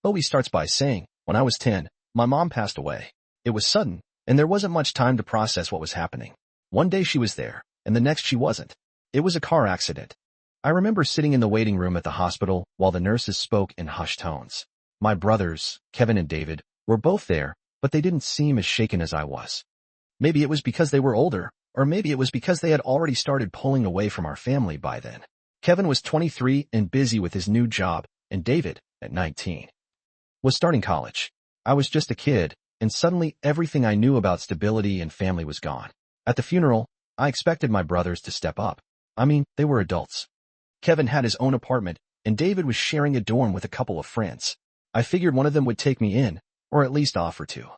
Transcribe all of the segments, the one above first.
Obi starts by saying, when I was 10, my mom passed away. It was sudden, and there wasn't much time to process what was happening. One day she was there, and the next she wasn't. It was a car accident. I remember sitting in the waiting room at the hospital while the nurses spoke in hushed tones. My brothers, Kevin and David, were both there, but they didn't seem as shaken as I was. Maybe it was because they were older, or maybe it was because they had already started pulling away from our family by then. Kevin was 23 and busy with his new job, and David, at 19, was starting college. I was just a kid, and suddenly everything I knew about stability and family was gone. At the funeral, I expected my brothers to step up. I mean, they were adults. Kevin had his own apartment, and David was sharing a dorm with a couple of friends. I figured one of them would take me in, or at least offer to.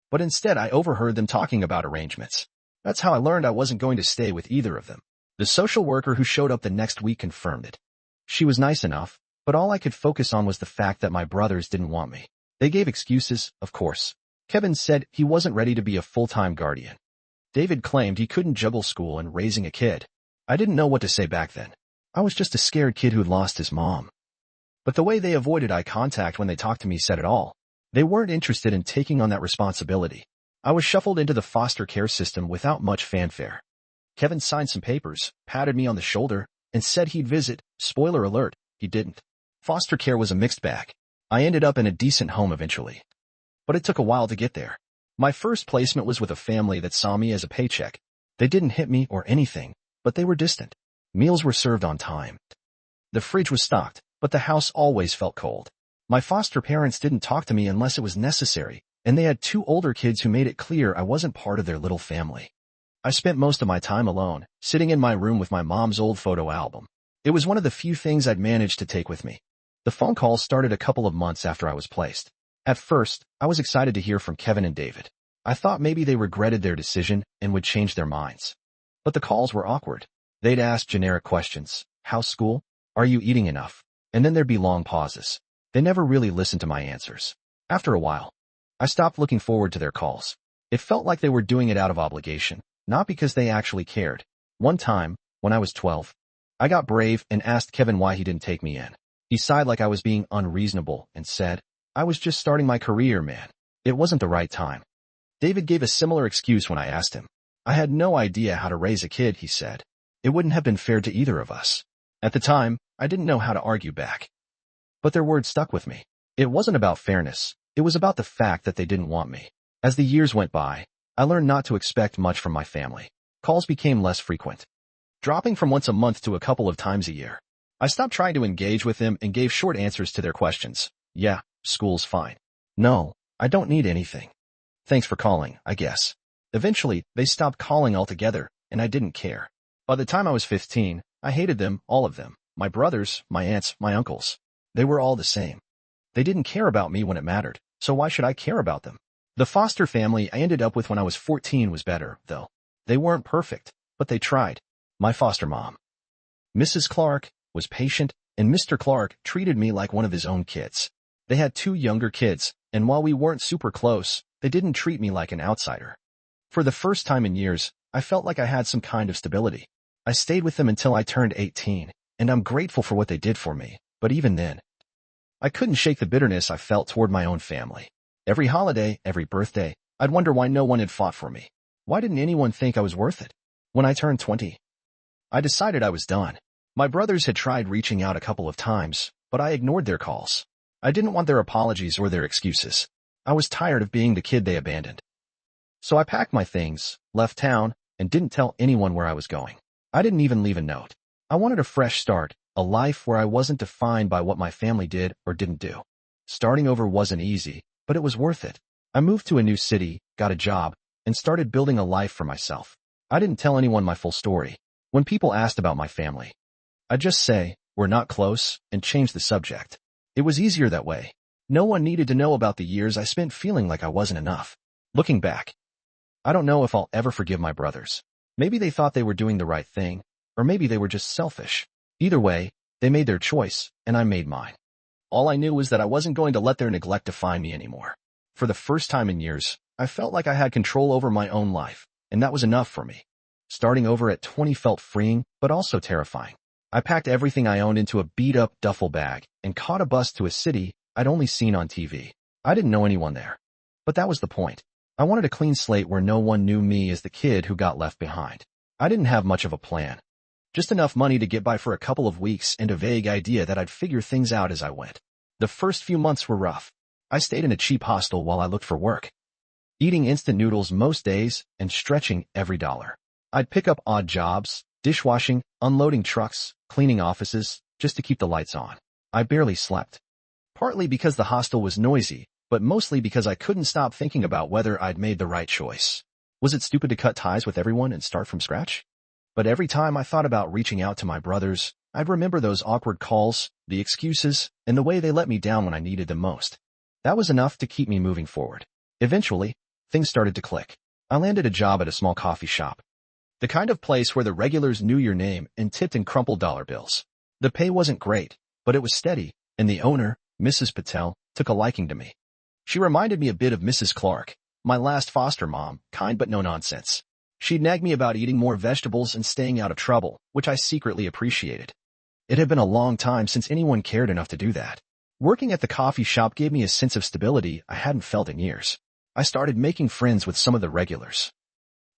But instead I overheard them talking about arrangements. That's how I learned I wasn't going to stay with either of them. The social worker who showed up the next week confirmed it. She was nice enough, but all I could focus on was the fact that my brothers didn't want me. They gave excuses, of course. Kevin said he wasn't ready to be a full-time guardian. David claimed he couldn't juggle school and raising a kid. I didn't know what to say back then. I was just a scared kid who'd lost his mom. But the way they avoided eye contact when they talked to me said it all. They weren't interested in taking on that responsibility. I was shuffled into the foster care system without much fanfare. Kevin signed some papers, patted me on the shoulder, and said he'd visit. Spoiler alert, he didn't. Foster care was a mixed bag. I ended up in a decent home eventually. But it took a while to get there. My first placement was with a family that saw me as a paycheck. They didn't hit me or anything, but they were distant. Meals were served on time. The fridge was stocked, but the house always felt cold. My foster parents didn't talk to me unless it was necessary, and they had two older kids who made it clear I wasn't part of their little family. I spent most of my time alone, sitting in my room with my mom's old photo album. It was one of the few things I'd managed to take with me. The phone calls started a couple of months after I was placed. At first, I was excited to hear from Kevin and David. I thought maybe they regretted their decision and would change their minds. But the calls were awkward. They'd ask generic questions. How's school? Are you eating enough? And then there'd be long pauses. They never really listened to my answers. After a while, I stopped looking forward to their calls. It felt like they were doing it out of obligation, not because they actually cared. One time, when I was 12, I got brave and asked Kevin why he didn't take me in. He sighed like I was being unreasonable and said, I was just starting my career, man. It wasn't the right time. David gave a similar excuse when I asked him. I had no idea how to raise a kid, he said. It wouldn't have been fair to either of us. At the time, I didn't know how to argue back. But their words stuck with me. It wasn't about fairness. It was about the fact that they didn't want me. As the years went by, I learned not to expect much from my family. Calls became less frequent, dropping from once a month to a couple of times a year. I stopped trying to engage with them and gave short answers to their questions. Yeah, school's fine. No, I don't need anything. Thanks for calling, I guess. Eventually, they stopped calling altogether, and I didn't care. By the time I was 15, I hated them, all of them. My brothers, my aunts, my uncles. They were all the same. They didn't care about me when it mattered, so why should I care about them? The foster family I ended up with when I was 14 was better, though. They weren't perfect, but they tried. My foster mom, Mrs. Clark, was patient, and Mr. Clark treated me like one of his own kids. They had two younger kids, and while we weren't super close, they didn't treat me like an outsider. For the first time in years, I felt like I had some kind of stability. I stayed with them until I turned 18, and I'm grateful for what they did for me, but even then, I couldn't shake the bitterness I felt toward my own family. Every holiday, every birthday, I'd wonder why no one had fought for me. Why didn't anyone think I was worth it? When I turned 20, I decided I was done. My brothers had tried reaching out a couple of times, but I ignored their calls. I didn't want their apologies or their excuses. I was tired of being the kid they abandoned. So I packed my things, left town, and didn't tell anyone where I was going. I didn't even leave a note. I wanted a fresh start, a life where I wasn't defined by what my family did or didn't do. Starting over wasn't easy, but it was worth it. I moved to a new city, got a job, and started building a life for myself. I didn't tell anyone my full story. When people asked about my family, I'd just say, we're not close, and change the subject. It was easier that way. No one needed to know about the years I spent feeling like I wasn't enough. Looking back, I don't know if I'll ever forgive my brothers. Maybe they thought they were doing the right thing, or maybe they were just selfish. Either way, they made their choice, and I made mine. All I knew was that I wasn't going to let their neglect define me anymore. For the first time in years, I felt like I had control over my own life, and that was enough for me. Starting over at 20 felt freeing, but also terrifying. I packed everything I owned into a beat-up duffel bag and caught a bus to a city I'd only seen on TV. I didn't know anyone there. But that was the point. I wanted a clean slate where no one knew me as the kid who got left behind. I didn't have much of a plan. Just enough money to get by for a couple of weeks and a vague idea that I'd figure things out as I went. The first few months were rough. I stayed in a cheap hostel while I looked for work, eating instant noodles most days and stretching every dollar. I'd pick up odd jobs, dishwashing, unloading trucks, cleaning offices, just to keep the lights on. I barely slept. Partly because the hostel was noisy, but mostly because I couldn't stop thinking about whether I'd made the right choice. Was it stupid to cut ties with everyone and start from scratch? But every time I thought about reaching out to my brothers, I'd remember those awkward calls, the excuses, and the way they let me down when I needed them most. That was enough to keep me moving forward. Eventually, things started to click. I landed a job at a small coffee shop. The kind of place where the regulars knew your name and tipped in crumpled dollar bills. The pay wasn't great, but it was steady, and the owner, Mrs. Patel, took a liking to me. She reminded me a bit of Mrs. Clark, my last foster mom, kind but no nonsense. She'd nag me about eating more vegetables and staying out of trouble, which I secretly appreciated. It had been a long time since anyone cared enough to do that. Working at the coffee shop gave me a sense of stability I hadn't felt in years. I started making friends with some of the regulars,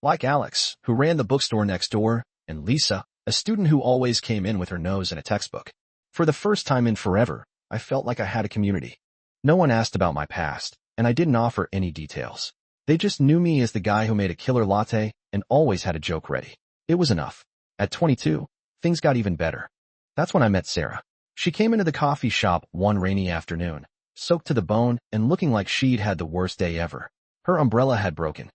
like Alex, who ran the bookstore next door, and Lisa, a student who always came in with her nose in a textbook. For the first time in forever, I felt like I had a community. No one asked about my past, and I didn't offer any details. They just knew me as the guy who made a killer latte and always had a joke ready. It was enough. At 22, things got even better. That's when I met Sarah. She came into the coffee shop one rainy afternoon, soaked to the bone and looking like she'd had the worst day ever. Her umbrella had broken,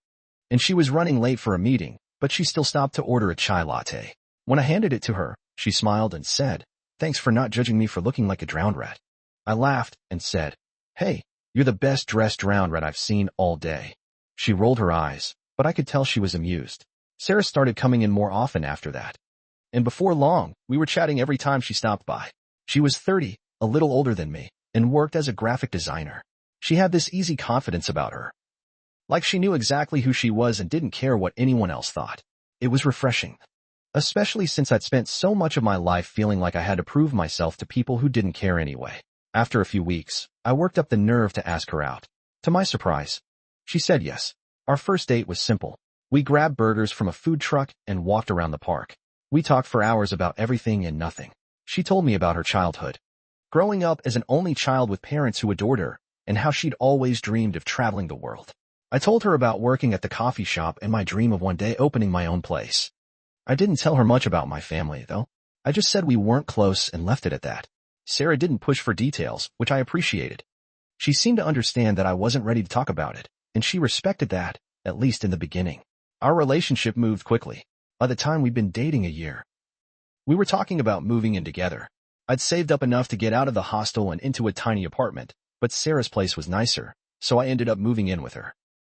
and she was running late for a meeting, but she still stopped to order a chai latte. When I handed it to her, she smiled and said, "Thanks for not judging me for looking like a drowned rat." I laughed and said, "Hey, you're the best dressed drowned rat I've seen all day." She rolled her eyes, but I could tell she was amused. Sarah started coming in more often after that. And before long, we were chatting every time she stopped by. She was 30, a little older than me, and worked as a graphic designer. She had this easy confidence about her, like she knew exactly who she was and didn't care what anyone else thought. It was refreshing, especially since I'd spent so much of my life feeling like I had to prove myself to people who didn't care anyway. After a few weeks, I worked up the nerve to ask her out. To my surprise, she said yes. Our first date was simple. We grabbed burgers from a food truck and walked around the park. We talked for hours about everything and nothing. She told me about her childhood, growing up as an only child with parents who adored her, and how she'd always dreamed of traveling the world. I told her about working at the coffee shop and my dream of one day opening my own place. I didn't tell her much about my family, though. I just said we weren't close and left it at that. Sarah didn't push for details, which I appreciated. She seemed to understand that I wasn't ready to talk about it, and she respected that, at least in the beginning. Our relationship moved quickly. By the time we'd been dating a year, we were talking about moving in together. I'd saved up enough to get out of the hostel and into a tiny apartment, but Sarah's place was nicer, so I ended up moving in with her.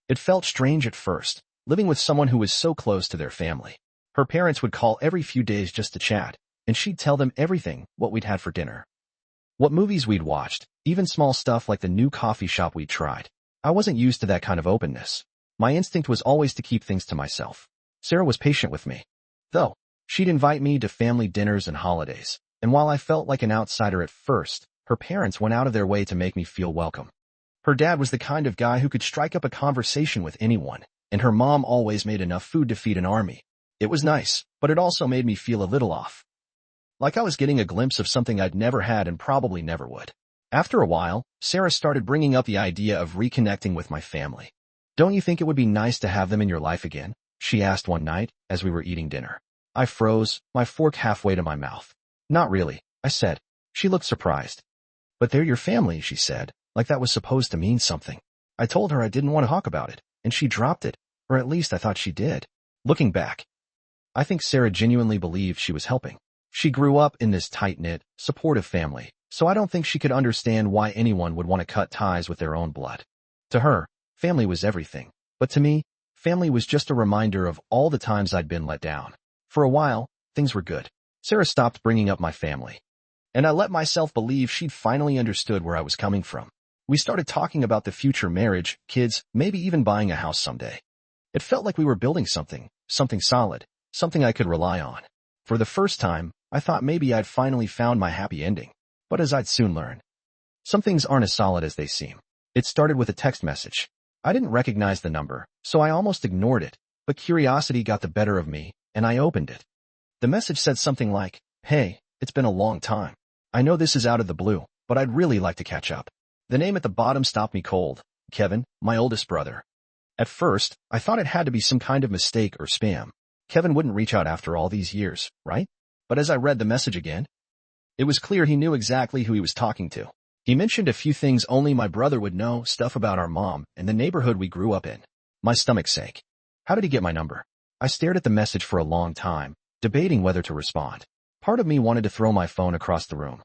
It felt strange at first, living with someone who was so close to their family. Her parents would call every few days just to chat, and she'd tell them everything, what we'd had for dinner, what movies we'd watched, even small stuff like the new coffee shop we'd tried. I wasn't used to that kind of openness. My instinct was always to keep things to myself. Sarah was patient with me, though. She'd invite me to family dinners and holidays, and while I felt like an outsider at first, her parents went out of their way to make me feel welcome. Her dad was the kind of guy who could strike up a conversation with anyone, and her mom always made enough food to feed an army. It was nice, but it also made me feel a little off, like I was getting a glimpse of something I'd never had and probably never would. After a while, Sarah started bringing up the idea of reconnecting with my family. "Don't you think it would be nice to have them in your life again?" she asked one night as we were eating dinner. I froze, my fork halfway to my mouth. "Not really," I said. She looked surprised. "But they're your family," she said, like that was supposed to mean something. I told her I didn't want to talk about it, and she dropped it, or at least I thought she did. Looking back, I think Sarah genuinely believed she was helping. She grew up in this tight-knit, supportive family, so I don't think she could understand why anyone would want to cut ties with their own blood. To her, family was everything, but to me, family was just a reminder of all the times I'd been let down. For a while, things were good. Sarah stopped bringing up my family, and I let myself believe she'd finally understood where I was coming from. We started talking about the future marriage, kids, maybe even buying a house someday. It felt like we were building something solid, something I could rely on. For the first time, I thought maybe I'd finally found my happy ending. But as I'd soon learn, Some things aren't as solid as they seem. It started with a text message. I didn't recognize the number, so I almost ignored it, but curiosity got the better of me, and I opened it. The message said something like, "Hey, it's been a long time. I know this is out of the blue, but I'd really like to catch up." The name at the bottom stopped me cold. Kevin, my oldest brother. At first, I thought it had to be some kind of mistake or spam. Kevin wouldn't reach out after all these years, right? But as I read the message again, it was clear he knew exactly who he was talking to. He mentioned a few things only my brother would know, stuff about our mom and the neighborhood we grew up in. My stomach sank. How did he get my number? I stared at the message for a long time, debating whether to respond. Part of me wanted to throw my phone across the room,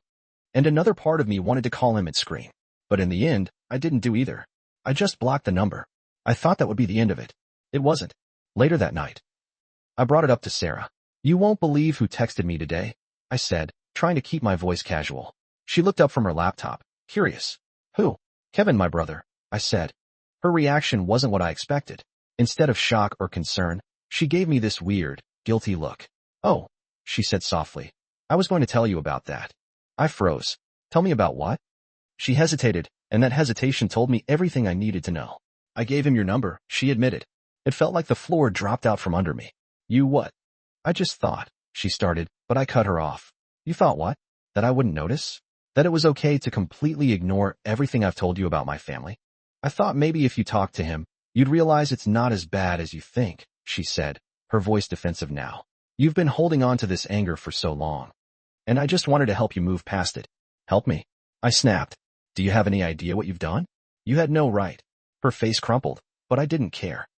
and another part of me wanted to call him and scream. But in the end, I didn't do either. I just blocked the number. I thought that would be the end of it. It wasn't. Later that night, I brought it up to Sarah. "You won't believe who texted me today," I said, trying to keep my voice casual. She looked up from her laptop, curious. "Who?" "Kevin, my brother," I said. Her reaction wasn't what I expected. Instead of shock or concern, she gave me this weird, guilty look. "Oh," she said softly. "I was going to tell you about that." I froze. "Tell me about what?" She hesitated, and that hesitation told me everything I needed to know. "I gave him your number," she admitted. It felt like the floor dropped out from under me. "You what?" "I just thought," she started, but I cut her off. "You thought what? That I wouldn't notice? That it was okay to completely ignore everything I've told you about my family? I thought maybe if you talked to him, you'd realize it's not as bad as you think," she said, her voice defensive now. "You've been holding on to this anger for so long, and I just wanted to help you move past it." "Help me?" I snapped. "Do you have any idea what you've done? You had no right." Her face crumpled, but I didn't care.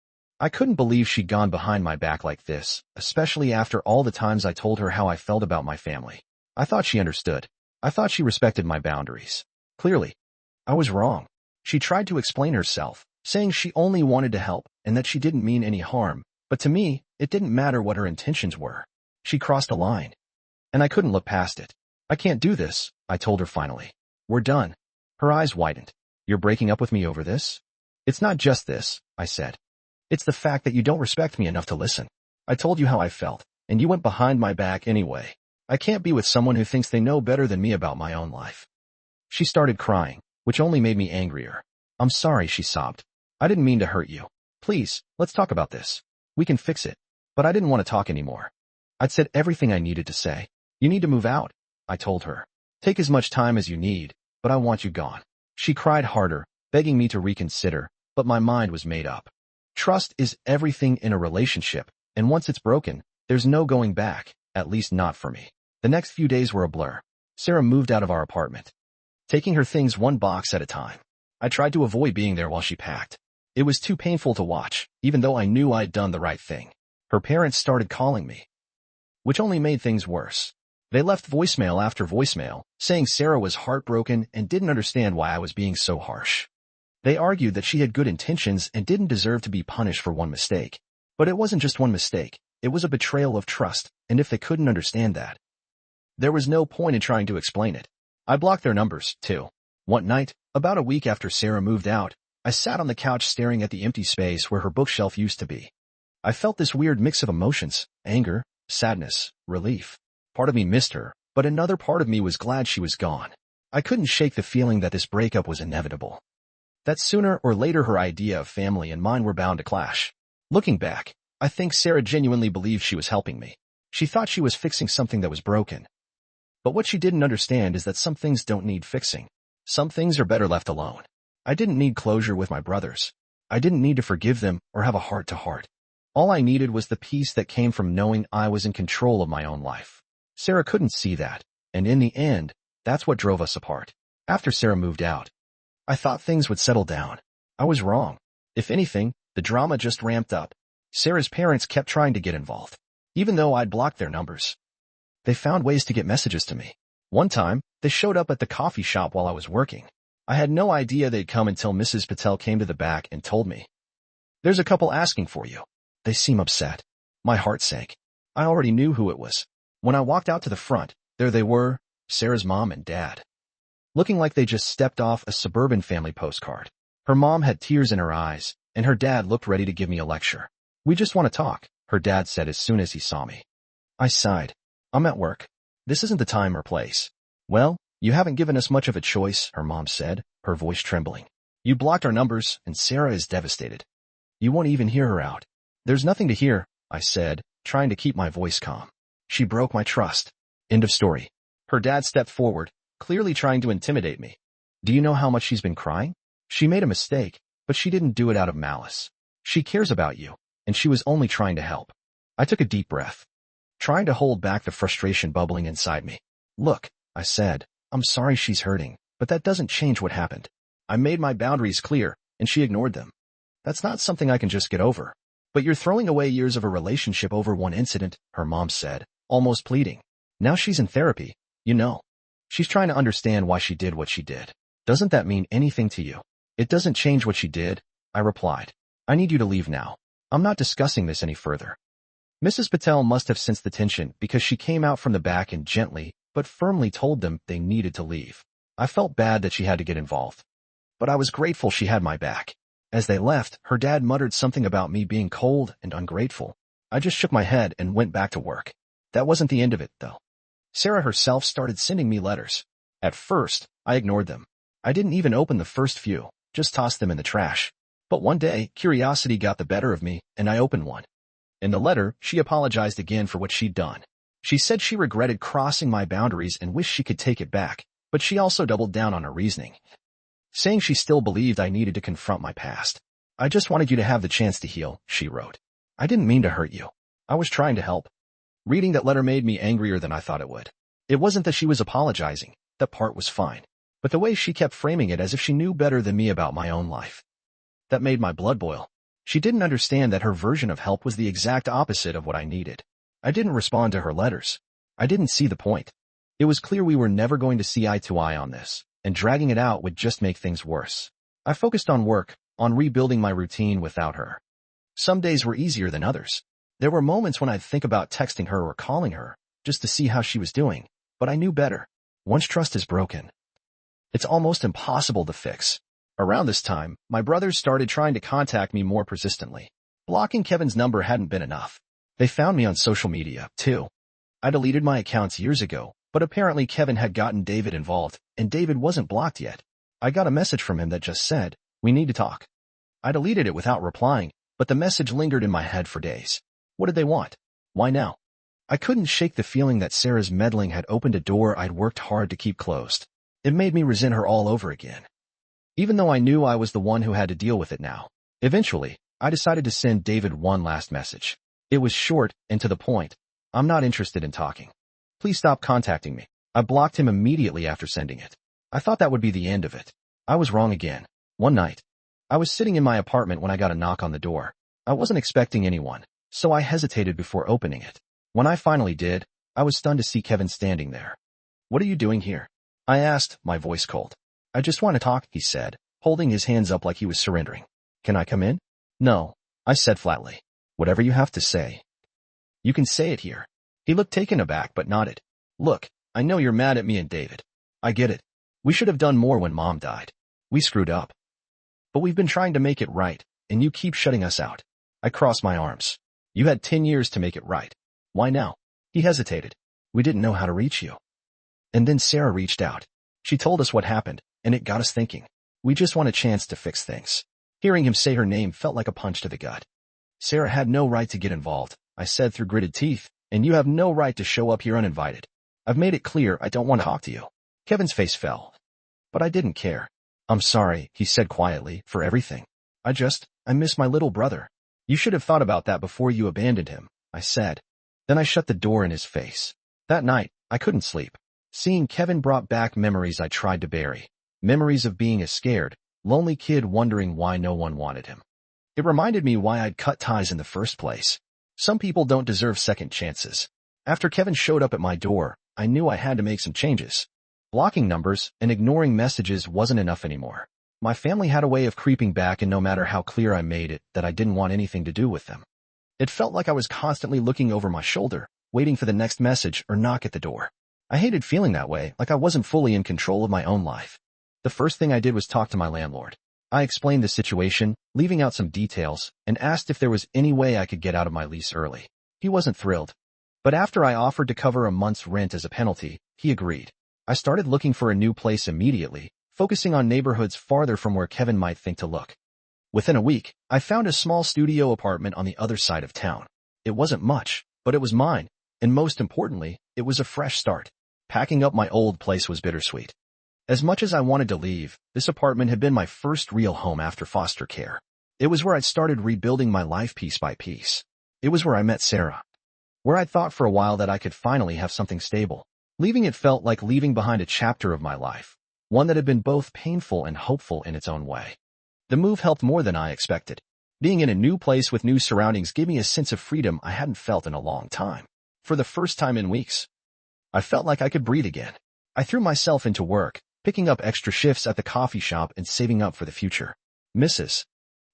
I couldn't believe she'd gone behind my back like this, especially after all the times I told her how I felt about my family. I thought she understood. I thought she respected my boundaries. Clearly, I was wrong. She tried to explain herself, saying she only wanted to help and that she didn't mean any harm, but to me, it didn't matter what her intentions were. She crossed a line, and I couldn't look past it. "I can't do this," I told her finally. "We're done." Her eyes widened. "You're breaking up with me over this?" "It's not just this," I said. "It's the fact that you don't respect me enough to listen. I told you how I felt, and you went behind my back anyway. I can't be with someone who thinks they know better than me about my own life." She started crying, which only made me angrier. "I'm sorry," she sobbed. "I didn't mean to hurt you. Please, let's talk about this. We can fix it." But I didn't want to talk anymore. I'd said everything I needed to say. "You need to move out," I told her. "Take as much time as you need, but I want you gone." She cried harder, begging me to reconsider, but my mind was made up. Trust is everything in a relationship, and once it's broken, there's no going back, at least not for me. The next few days were a blur. Sarah moved out of our apartment, taking her things one box at a time. I tried to avoid being there while she packed. It was too painful to watch, even though I knew I'd done the right thing. Her parents started calling me, which only made things worse. They left voicemail after voicemail, saying Sarah was heartbroken and didn't understand why I was being so harsh. They argued that she had good intentions and didn't deserve to be punished for one mistake. But it wasn't just one mistake. It was a betrayal of trust, and if they couldn't understand that, there was no point in trying to explain it. I blocked their numbers, too. One night, about a week after Sarah moved out, I sat on the couch staring at the empty space where her bookshelf used to be. I felt this weird mix of emotions: anger, sadness, relief. Part of me missed her, but another part of me was glad she was gone. I couldn't shake the feeling that this breakup was inevitable, that sooner or later her idea of family and mine were bound to clash. Looking back, I think Sarah genuinely believed she was helping me. She thought she was fixing something that was broken. But what she didn't understand is that some things don't need fixing. Some things are better left alone. I didn't need closure with my brothers. I didn't need to forgive them or have a heart-to-heart. All I needed was the peace that came from knowing I was in control of my own life. Sarah couldn't see that, and in the end, that's what drove us apart. After Sarah moved out, I thought things would settle down. I was wrong. If anything, the drama just ramped up. Sarah's parents kept trying to get involved, even though I'd blocked their numbers. They found ways to get messages to me. One time, they showed up at the coffee shop while I was working. I had no idea they'd come until Mrs. Patel came to the back and told me, "There's a couple asking for you. They seem upset." My heart sank. I already knew who it was. When I walked out to the front, there they were, Sarah's mom and dad, looking like they just stepped off a suburban family postcard. Her mom had tears in her eyes, and her dad looked ready to give me a lecture. "We just want to talk," her dad said as soon as he saw me. I sighed. "I'm at work. This isn't the time or place." "Well, You haven't given us much of a choice, her mom said, her voice trembling. You blocked our numbers, and Sarah is devastated. You won't even hear her out. There's nothing to hear, I said, trying to keep my voice calm. She broke my trust. End of story. Her dad stepped forward, clearly trying to intimidate me. Do you know how much she's been crying? She made a mistake, but she didn't do it out of malice. She cares about you, and she was only trying to help. I took a deep breath, trying to hold back the frustration bubbling inside me. Look, I said, I'm sorry she's hurting, but that doesn't change what happened. I made my boundaries clear, and she ignored them. That's not something I can just get over. But you're throwing away years of a relationship over one incident, her mom said, almost pleading. Now she's in therapy, you know. She's trying to understand why she did what she did. Doesn't that mean anything to you? It doesn't change what she did, I replied. I need you to leave now. I'm not discussing this any further. Mrs. Patel must have sensed the tension because she came out from the back and gently, but firmly told them they needed to leave. I felt bad that she had to get involved, but I was grateful she had my back. As they left, her dad muttered something about me being cold and ungrateful. I just shook my head and went back to work. That wasn't the end of it, though. Sarah herself started sending me letters. At first, I ignored them. I didn't even open the first few, just tossed them in the trash. But one day, curiosity got the better of me, and I opened one. In the letter, she apologized again for what she'd done. She said she regretted crossing my boundaries and wished she could take it back, but she also doubled down on her reasoning, saying she still believed I needed to confront my past. I just wanted you to have the chance to heal, she wrote. I didn't mean to hurt you. I was trying to help. Reading that letter made me angrier than I thought it would. It wasn't that she was apologizing. That part was fine. But the way she kept framing it as if she knew better than me about my own life. That made my blood boil. She didn't understand that her version of help was the exact opposite of what I needed. I didn't respond to her letters. I didn't see the point. It was clear we were never going to see eye to eye on this, and dragging it out would just make things worse. I focused on work, on rebuilding my routine without her. Some days were easier than others. There were moments when I'd think about texting her or calling her, just to see how she was doing, but I knew better. Once trust is broken, it's almost impossible to fix. Around this time, my brothers started trying to contact me more persistently. Blocking Kevin's number hadn't been enough. They found me on social media, too. I deleted my accounts years ago, but apparently Kevin had gotten David involved, and David wasn't blocked yet. I got a message from him that just said, "We need to talk." I deleted it without replying, but the message lingered in my head for days. What did they want? Why now? I couldn't shake the feeling that Sarah's meddling had opened a door I'd worked hard to keep closed. It made me resent her all over again, even though I knew I was the one who had to deal with it now. Eventually, I decided to send David one last message. It was short and to the point. I'm not interested in talking. Please stop contacting me. I blocked him immediately after sending it. I thought that would be the end of it. I was wrong again. One night, I was sitting in my apartment when I got a knock on the door. I wasn't expecting anyone, so I hesitated before opening it. When I finally did, I was stunned to see Kevin standing there. "What are you doing here?" I asked, my voice cold. "I just want to talk," he said, holding his hands up like he was surrendering. "Can I come in?" "No," I said flatly. "Whatever you have to say, you can say it here." He looked taken aback but nodded. "Look, I know you're mad at me and David. I get it. We should have done more when Mom died. We screwed up. But we've been trying to make it right, and you keep shutting us out." I crossed my arms. "You had 10 years to make it right. Why now?" He hesitated. "We didn't know how to reach you. And then Sarah reached out. She told us what happened, and it got us thinking. We just want a chance to fix things." Hearing him say her name felt like a punch to the gut. "Sarah had no right to get involved," I said through gritted teeth, "and you have no right to show up here uninvited. I've made it clear I don't want to talk to you." Kevin's face fell. But I didn't care. "I'm sorry," he said quietly, "for everything. I miss my little brother." "You should have thought about that before you abandoned him," I said. Then I shut the door in his face. That night, I couldn't sleep. Seeing Kevin brought back memories I tried to bury. Memories of being a scared, lonely kid wondering why no one wanted him. It reminded me why I'd cut ties in the first place. Some people don't deserve second chances. After Kevin showed up at my door, I knew I had to make some changes. Blocking numbers and ignoring messages wasn't enough anymore. My family had a way of creeping back, and no matter how clear I made it that I didn't want anything to do with them, it felt like I was constantly looking over my shoulder, waiting for the next message or knock at the door. I hated feeling that way, like I wasn't fully in control of my own life. The first thing I did was talk to my landlord. I explained the situation, leaving out some details, and asked if there was any way I could get out of my lease early. He wasn't thrilled. But after I offered to cover a month's rent as a penalty, he agreed. I started looking for a new place immediately, focusing on neighborhoods farther from where Kevin might think to look. Within a week, I found a small studio apartment on the other side of town. It wasn't much, but it was mine, and most importantly, it was a fresh start. Packing up my old place was bittersweet. As much as I wanted to leave, this apartment had been my first real home after foster care. It was where I'd started rebuilding my life piece by piece. It was where I met Sarah. Where I'd thought for a while that I could finally have something stable. Leaving it felt like leaving behind a chapter of my life, one that had been both painful and hopeful in its own way. The move helped more than I expected. Being in a new place with new surroundings gave me a sense of freedom I hadn't felt in a long time. For the first time in weeks, I felt like I could breathe again. I threw myself into work, picking up extra shifts at the coffee shop and saving up for the future. Mrs.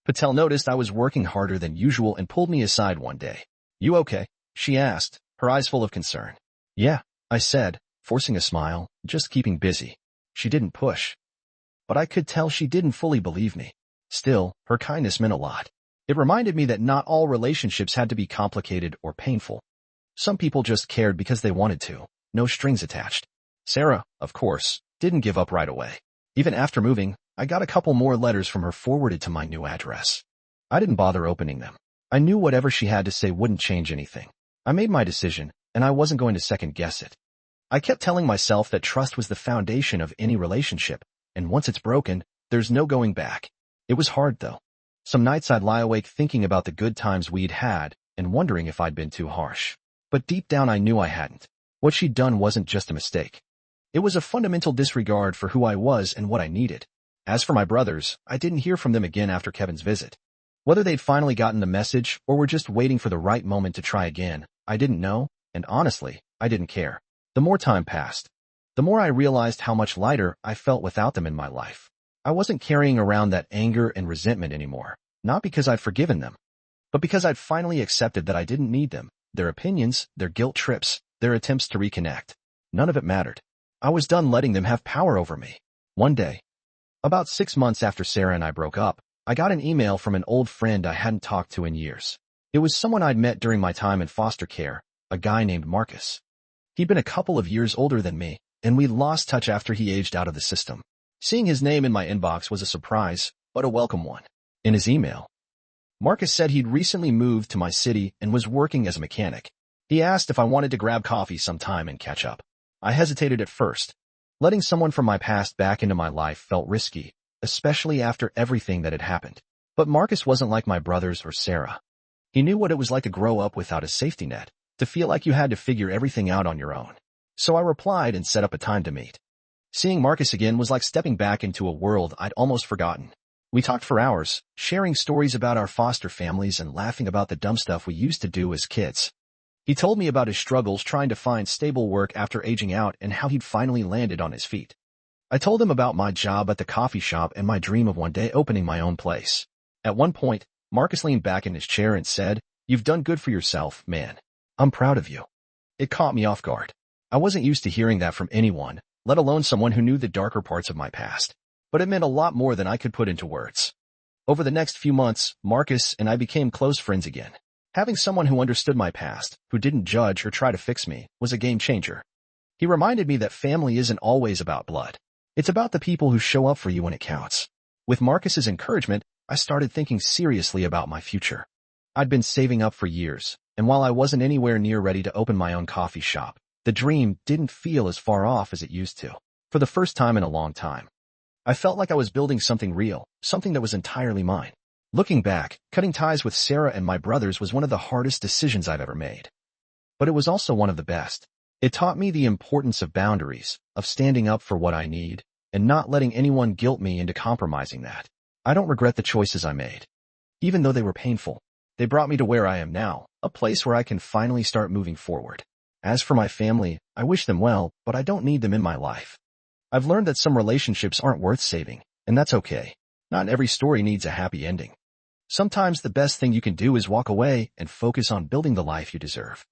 Patel noticed I was working harder than usual and pulled me aside one day. "You okay?" she asked, her eyes full of concern. "Yeah," I said, forcing a smile, "just keeping busy." She didn't push, but I could tell she didn't fully believe me. Still, her kindness meant a lot. It reminded me that not all relationships had to be complicated or painful. Some people just cared because they wanted to, no strings attached. Sarah, of course, didn't give up right away. Even after moving, I got a couple more letters from her forwarded to my new address. I didn't bother opening them. I knew whatever she had to say wouldn't change anything. I made my decision, and I wasn't going to second guess it. I kept telling myself that trust was the foundation of any relationship, and once it's broken, there's no going back. It was hard, though. Some nights I'd lie awake thinking about the good times we'd had and wondering if I'd been too harsh. But deep down I knew I hadn't. What she'd done wasn't just a mistake. It was a fundamental disregard for who I was and what I needed. As for my brothers, I didn't hear from them again after Kevin's visit. Whether they'd finally gotten the message or were just waiting for the right moment to try again, I didn't know, and honestly, I didn't care. The more time passed, the more I realized how much lighter I felt without them in my life. I wasn't carrying around that anger and resentment anymore, not because I'd forgiven them, but because I'd finally accepted that I didn't need them, their opinions, their guilt trips, their attempts to reconnect. None of it mattered. I was done letting them have power over me. One day, about 6 months after Sarah and I broke up, I got an email from an old friend I hadn't talked to in years. It was someone I'd met during my time in foster care, a guy named Marcus. He'd been a couple of years older than me, and we'd lost touch after he aged out of the system. Seeing his name in my inbox was a surprise, but a welcome one. In his email, Marcus said he'd recently moved to my city and was working as a mechanic. He asked if I wanted to grab coffee sometime and catch up. I hesitated at first. Letting someone from my past back into my life felt risky, especially after everything that had happened. But Marcus wasn't like my brothers or Sarah. He knew what it was like to grow up without a safety net, to feel like you had to figure everything out on your own. So I replied and set up a time to meet. Seeing Marcus again was like stepping back into a world I'd almost forgotten. We talked for hours, sharing stories about our foster families and laughing about the dumb stuff we used to do as kids. He told me about his struggles trying to find stable work after aging out and how he'd finally landed on his feet. I told him about my job at the coffee shop and my dream of one day opening my own place. At one point, Marcus leaned back in his chair and said, "You've done good for yourself, man. I'm proud of you." It caught me off guard. I wasn't used to hearing that from anyone, let alone someone who knew the darker parts of my past. But it meant a lot more than I could put into words. Over the next few months, Marcus and I became close friends again. Having someone who understood my past, who didn't judge or try to fix me, was a game changer. He reminded me that family isn't always about blood. It's about the people who show up for you when it counts. With Marcus's encouragement, I started thinking seriously about my future. I'd been saving up for years, and while I wasn't anywhere near ready to open my own coffee shop, the dream didn't feel as far off as it used to. For the first time in a long time, I felt like I was building something real, something that was entirely mine. Looking back, cutting ties with Sarah and my brothers was one of the hardest decisions I've ever made. But it was also one of the best. It taught me the importance of boundaries, of standing up for what I need, and not letting anyone guilt me into compromising that. I don't regret the choices I made. Even though they were painful, they brought me to where I am now, a place where I can finally start moving forward. As for my family, I wish them well, but I don't need them in my life. I've learned that some relationships aren't worth saving, and that's okay. Not every story needs a happy ending. Sometimes the best thing you can do is walk away and focus on building the life you deserve.